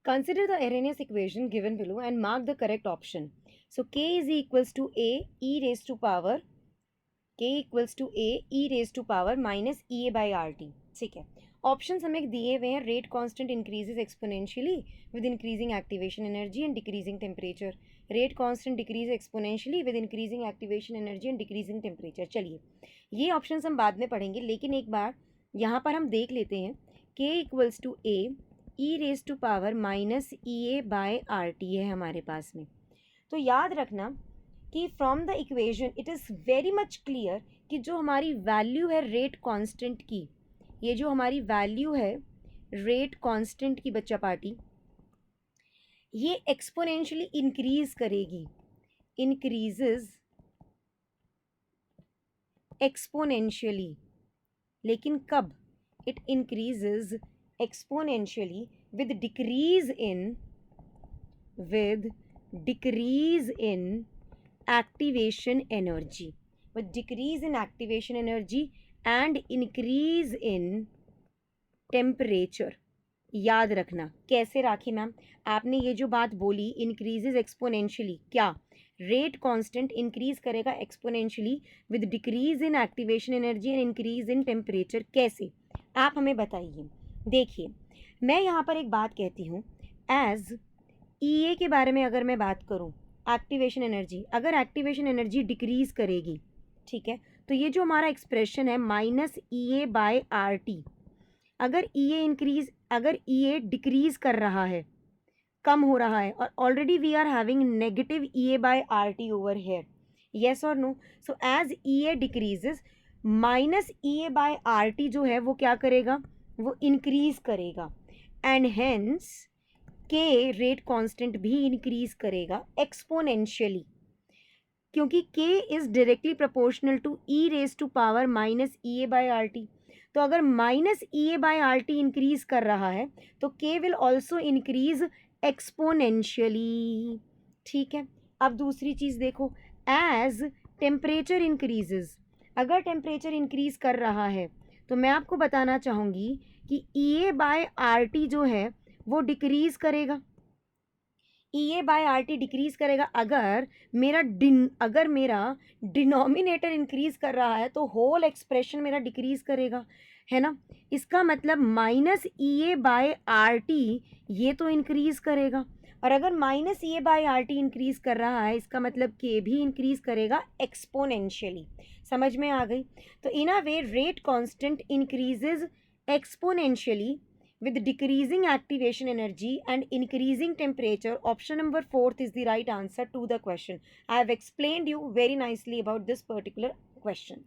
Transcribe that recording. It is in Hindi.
Consider the Arrhenius equation given below and mark the correct option. So K is equals to A e raised to power minus EA by RT. ठीक है, ऑप्शंस हमें दिए हुए हैं. Rate constant increases exponentially with increasing activation energy and decreasing temperature. Rate constant decrease exponentially with increasing activation energy and decreasing temperature. चलिए, ये ऑप्शंस हम बाद में पढ़ेंगे, लेकिन एक बार यहाँ पर हम देख लेते हैं. K equals to A e raise to power minus EA by RT है हमारे पास में. तो याद रखना कि from the equation it is very much clear कि जो हमारी वैल्यू है रेट कांस्टेंट की, ये जो हमारी वैल्यू है रेट कांस्टेंट की बच्चा पार्टी, ये एक्सपोनेंशियली इंक्रीज करेगी. इंक्रीजेज एक्सपोनेंशियली, लेकिन कब? It increases exponentially with decrease in activation energy, with decrease in activation energy and increase in temperature. याद रखना. कैसे राखी मैम? आपने ये जो बात बोली इंक्रीजेज एक्सपोनेंशियली, क्या रेट कांस्टेंट इंक्रीज करेगा exponentially with decrease in activation energy and increase in temperature? कैसे, आप हमें बताइए. देखिए, मैं यहाँ पर एक बात कहती हूँ. एज EA के बारे में अगर मैं बात करूँ, एक्टिवेशन एनर्जी, अगर एक्टिवेशन एनर्जी डिक्रीज करेगी, ठीक है, तो ये जो हमारा एक्सप्रेशन है माइनस EA बाय RT, अगर EA डिक्रीज कर रहा है, कम हो रहा है, और already we are having negative EA by RT over here, yes or no. So as EA decreases, minus EA by RT जो है वो क्या करेगा? वो इंक्रीज करेगा, and hence K rate constant भी इंक्रीज करेगा एक्सपोनेंशियली, क्योंकि K is directly proportional to E raise to power minus EA by RT. तो अगर minus EA by RT increase कर रहा है तो K will also increase exponentially. ठीक है, अब दूसरी चीज़ देखो. एज टेम्परेचर इंक्रीजेज, अगर टेम्परेचर इंक्रीज कर रहा है तो मैं आपको बताना चाहूँगी कि EA बाय RT जो है वो डिक्रीज करेगा. EA बाय RT डिक्रीज करेगा. अगर मेरा डिनोमिनेटर इंक्रीज कर रहा है तो होल एक्सप्रेशन मेरा डिक्रीज करेगा, है ना. इसका मतलब माइनस EA बाय RT ये तो इंक्रीज करेगा, और अगर minus EA by RT increase कर रहा है इसका मतलब K भी इंक्रीज करेगा एक्सपोनेंशियली. समझ में आ गई? तो in a way rate constant increases exponentially with decreasing activation energy and increasing temperature. Option number 4 is the right answer to the question. I have explained you very nicely about this particular question.